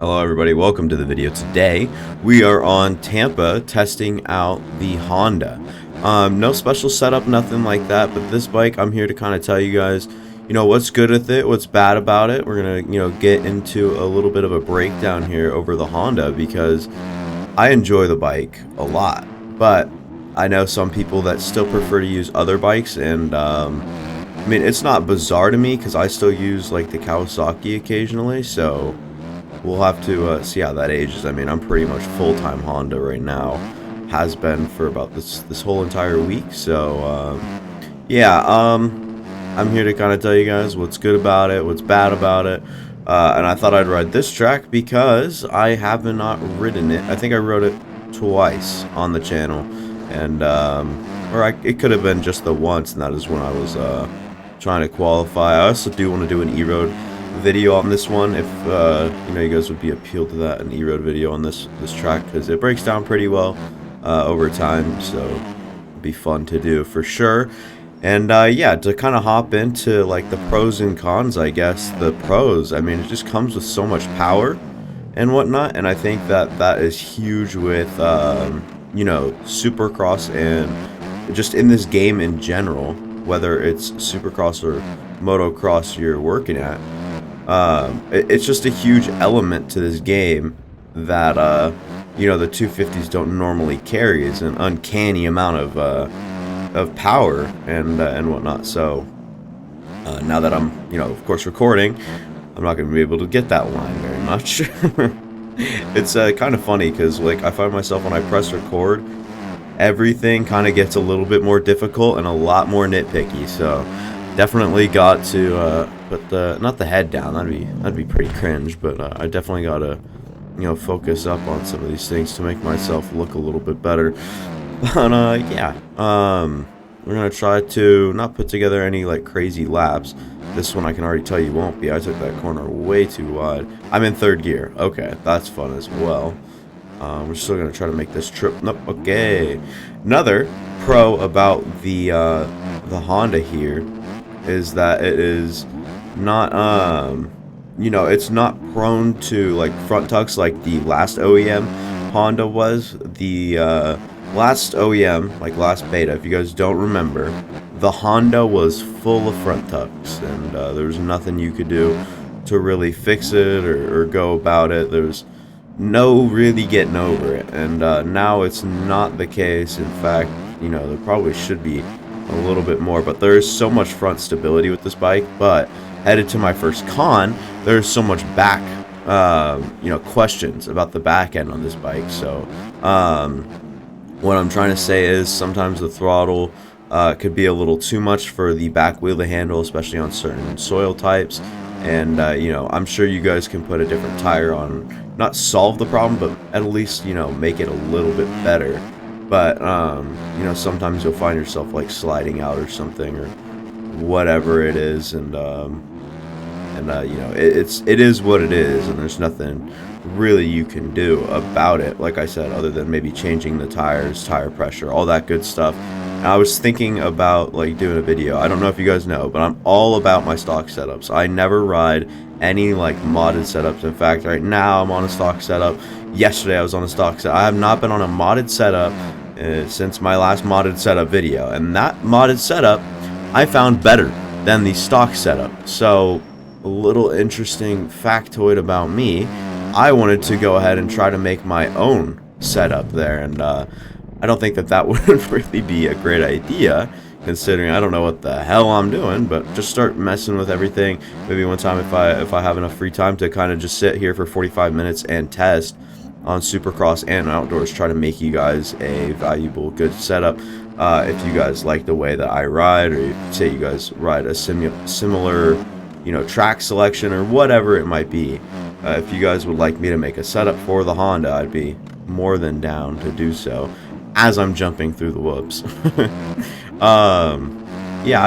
Hello everybody, welcome to the video. Today we are on Tampa testing out the Honda. No special setup, nothing like that, but this bike I'm here to kind of tell you guys, what's good with it, what's bad about it. We're gonna, get into a little bit of a breakdown here over the Honda because I enjoy the bike a lot, but I know some people that still prefer to use other bikes, and I mean, it's not bizarre to me because I still use like the Kawasaki occasionally, so we'll have to see how that ages. I mean, I'm pretty much full-time Honda right now. Has been for about this whole entire week. So, I'm here to kind of tell you guys what's good about it, what's bad about it. And I thought I'd ride this track because I have not ridden it. I think I rode it twice on the channel. And, it could have been just the once, and that is when I was trying to qualify. I also do want to do an e-road video on this one if you guys would be appealed to that, an e-road video on this track, because it breaks down pretty well over time, so it'd be fun to do for sure. And to kind of hop into like the pros and cons, I guess. The pros, I mean, it just comes with so much power and whatnot, and I think that is huge with supercross and just in this game in general, whether it's supercross or motocross you're working at. It's just a huge element to this game that the 250s don't normally carry. Is an uncanny amount of power and whatnot. So now that I'm of course recording, I'm not going to be able to get that line very much. It's kind of funny because like I find myself when I press record, everything kind of gets a little bit more difficult and a lot more nitpicky. So definitely got to put not the head down, that'd be pretty cringe, but I definitely gotta focus up on some of these things to make myself look a little bit better. But we're gonna try to not put together any like crazy laps. This one I can already tell you won't be. I took that corner way too wide. I'm in third gear. Okay, that's fun as well. We're still gonna try to make this trip. Nope. Okay. Another pro about the Honda here is that it is not it's not prone to like front tucks like the last OEM Honda was. The last OEM, like last beta, if you guys don't remember, the Honda was full of front tucks, and there was nothing you could do to really fix it or go about it. There's no really getting over it, and now it's not the case. In fact, there probably should be a little bit more, but there is so much front stability with this bike. But headed to my first con, there's so much back questions about the back end on this bike. So what I'm trying to say is sometimes the throttle could be a little too much for the back wheel to handle, especially on certain soil types. And I'm sure you guys can put a different tire on, not solve the problem, but at least make it a little bit better. But sometimes you'll find yourself like sliding out or something or whatever it is, and it is what it is, and there's nothing really you can do about it. Like I said, other than maybe changing the tires, tire pressure, all that good stuff. And I was thinking about like doing a video. I don't know if you guys know, but I'm all about my stock setups. I never ride any like modded setups. In fact, right now I'm on a stock setup. Yesterday I was on a stock setup. I have not been on a modded setup since my last modded setup video, and that modded setup I found better than the stock setup. So a little interesting factoid about me, I wanted to go ahead and try to make my own setup there, and I don't think that would really be a great idea, considering I don't know what the hell I'm doing. But just start messing with everything. Maybe one time if I have enough free time to kind of just sit here for 45 minutes and test on supercross and outdoors, try to make you guys a valuable good setup. If you guys like the way that I ride, or you say you guys ride a similar track selection or whatever it might be, if you guys would like me to make a setup for the Honda, I'd be more than down to do so as I'm jumping through the whoops. I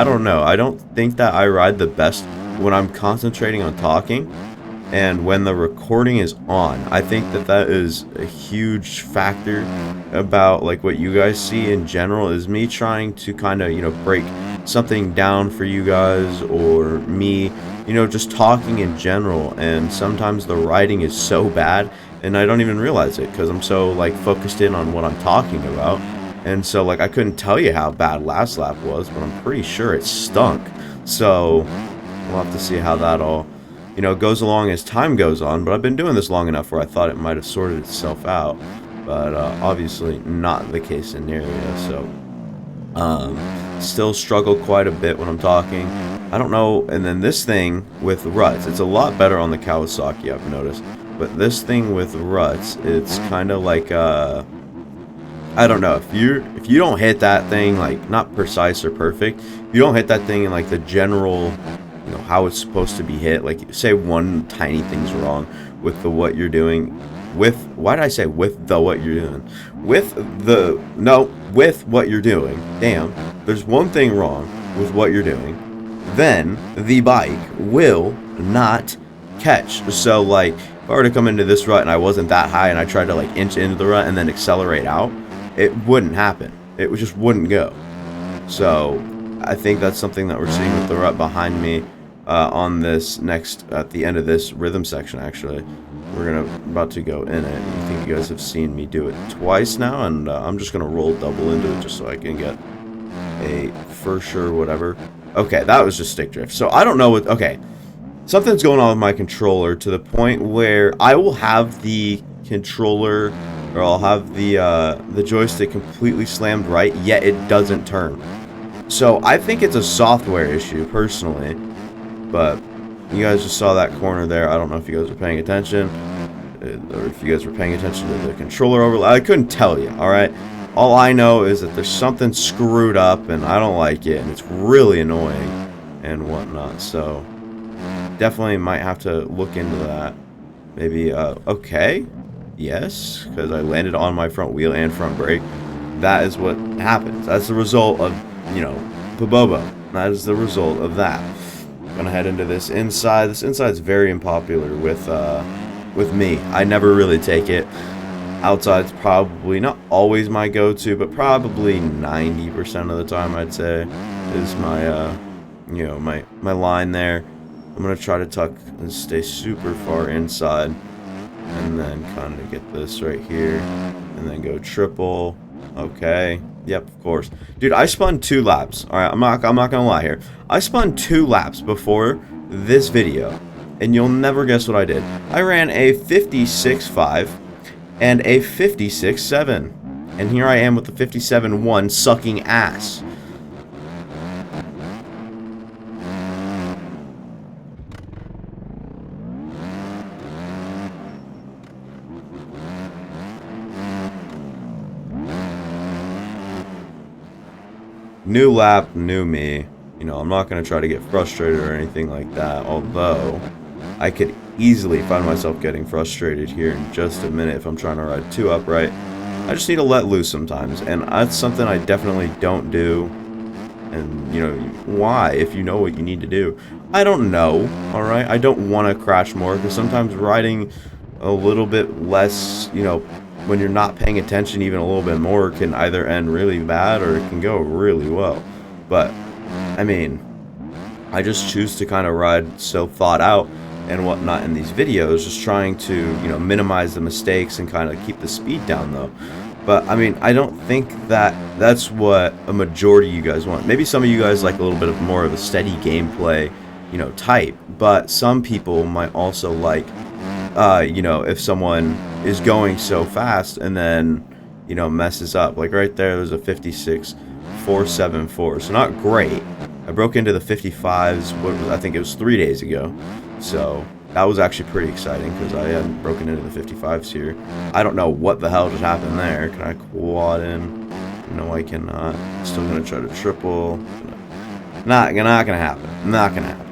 don't know, I don't think that I ride the best when I'm concentrating on talking and when the recording is on. I think that is a huge factor about like what you guys see in general, is me trying to kind of break something down for you guys, or me you know, just talking in general, and sometimes the writing is so bad and I don't even realize it because I'm so like focused in on what I'm talking about. And so like I couldn't tell you how bad last lap was, but I'm pretty sure it stunk. So we'll have to see how that all, you know, goes along as time goes on. But I've been doing this long enough where I thought it might have sorted itself out, but obviously not the case scenario. So still struggle quite a bit when I'm talking. I don't know. And then this thing with ruts, it's a lot better on the Kawasaki, I've noticed. But this thing with ruts, it's kind of like I don't know, if you don't hit that thing like not precise or perfect, if you don't hit that thing in like the general, you know, how it's supposed to be hit, like say one tiny thing's wrong with the what you're doing, with why did I say with the what you're doing? With the no, with what you're doing. Damn, there's one thing wrong with what you're doing, then the bike will not catch. So like if I were to come into this rut and I wasn't that high and I tried to like inch into the rut and then accelerate out, it wouldn't happen. It just wouldn't go. So I think that's something that we're seeing with the rut behind me on this next, at the end of this rhythm section. Actually, we're about to go in it. I think you guys have seen me do it twice now, and I'm just gonna roll double into it just so I can get a for sure whatever. Okay, that was just stick drift. So I don't know what. Okay, something's going on with my controller to the point where I will have the controller, or I'll have the joystick completely slammed right, yet it doesn't turn. So I think it's a software issue personally, but you guys just saw that corner there. I don't know if you guys were paying attention, or if you guys were paying attention to the controller overlay. I couldn't tell you. All right, all I know is that there's something screwed up and I don't like it, and it's really annoying and whatnot. So definitely might have to look into that. Maybe okay. Yes, because I landed on my front wheel and front brake. That is what happens. That's the result of, you know, Pabobo. That is the result of that. I'm gonna head into this inside. This inside is very unpopular with me. I never really take it. Outside's probably not always my go-to, but probably 90% of the time I'd say is my you know, my line there. I'm gonna try to tuck and stay super far inside, and then kind of get this right here, and then go triple. Okay, yep, of course, dude. I spun 2 laps. All right, I'm not gonna lie here. I spun 2 laps before this video, and you'll never guess what I did. I ran a 56.5 and a 56.7, and here I am with the 57.1 sucking ass. New lap, new me. You know, I'm not going to try to get frustrated or anything like that, although I could easily find myself getting frustrated here in just a minute if I'm trying to ride 2 upright. I just need to let loose sometimes, and that's something I definitely don't do. And, you know, why, if you know what you need to do? I don't know, alright? I don't want to crash more, because sometimes riding a little bit less, you know, when you're not paying attention even a little bit more, can either end really bad or it can go really well. But I mean, I just choose to kind of ride so thought out and whatnot in these videos, just trying to, you know, minimize the mistakes and kind of keep the speed down though. But I mean, I don't think that that's what a majority of you guys want. Maybe some of you guys like a little bit of more of a steady gameplay, you know, type, but some people might also like you know, if someone is going so fast and then, you know, messes up. Like right there's a 56.474, so not great. I broke into the 55s, I think it was 3 days ago, so that was actually pretty exciting because I hadn't broken into the 55s here. I don't know what the hell just happened there. Can I quad in? No, I cannot. Still gonna try to triple. Not gonna happen. Not gonna happen.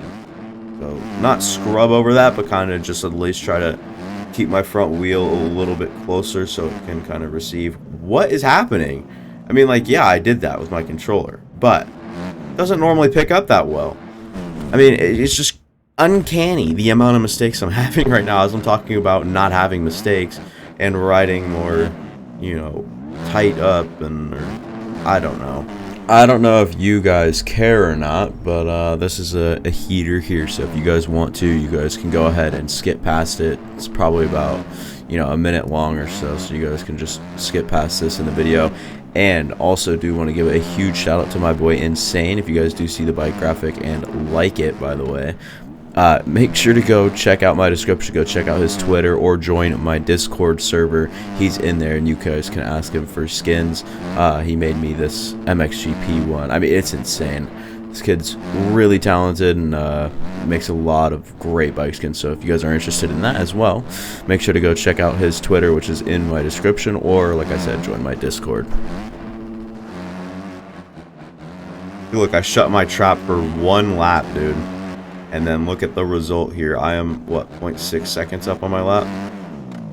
So, not scrub over that, but kind of just at least try to keep my front wheel a little bit closer so it can kind of receive. What is happening? I mean, like, yeah, I did that with my controller, but it doesn't normally pick up that well. I mean, it's just uncanny the amount of mistakes I'm having right now as I'm talking about not having mistakes and riding more, you know, tight up, and or, I don't know. I don't know if you guys care or not, but this is a heater here, so if you guys want to, you guys can go ahead and skip past it. It's probably about, a minute long or so, so you guys can just skip past this in the video. And also do want to give a huge shout out to my boy Insane. If you guys do see the bike graphic and like it, by the way, make sure to go check out my description, go check out his Twitter, or join my Discord server. He's in there, and you guys can ask him for skins. He made me this MXGP one. I mean, it's insane. This kid's really talented and makes a lot of great bike skins. So if you guys are interested in that as well, make sure to go check out his Twitter, which is in my description, or like I said, join my Discord. Look, I shut my trap for 1 lap, dude. And then look at the result here. I am, what, 0.6 seconds up on my lap?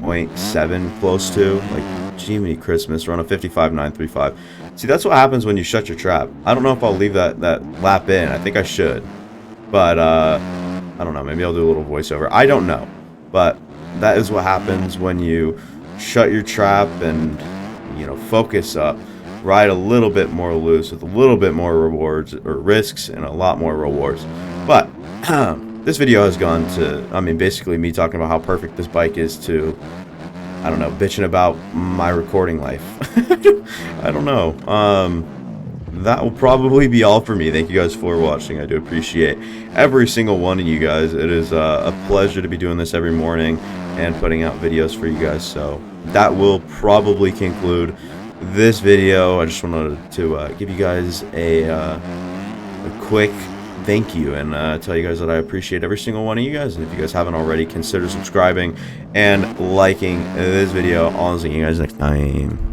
0.7 close to. Like, Jiminy Christmas, run a 55.935. See, that's what happens when you shut your trap. I don't know if I'll leave that lap in. I think I should. But, I don't know. Maybe I'll do a little voiceover. I don't know. But that is what happens when you shut your trap and, focus up. Ride a little bit more loose with a little bit more rewards, or risks, and a lot more rewards. But this video has gone to, basically me talking about how perfect this bike is to, I don't know, bitching about my recording life. I don't know. That will probably be all for me. Thank you guys for watching. I do appreciate every single one of you guys. It is a pleasure to be doing this every morning and putting out videos for you guys. So that will probably conclude this video. I just wanted to give you guys a quick thank you and tell you guys that I appreciate every single one of you guys. And if you guys haven't already, consider subscribing and liking this video. I'll see you guys next time.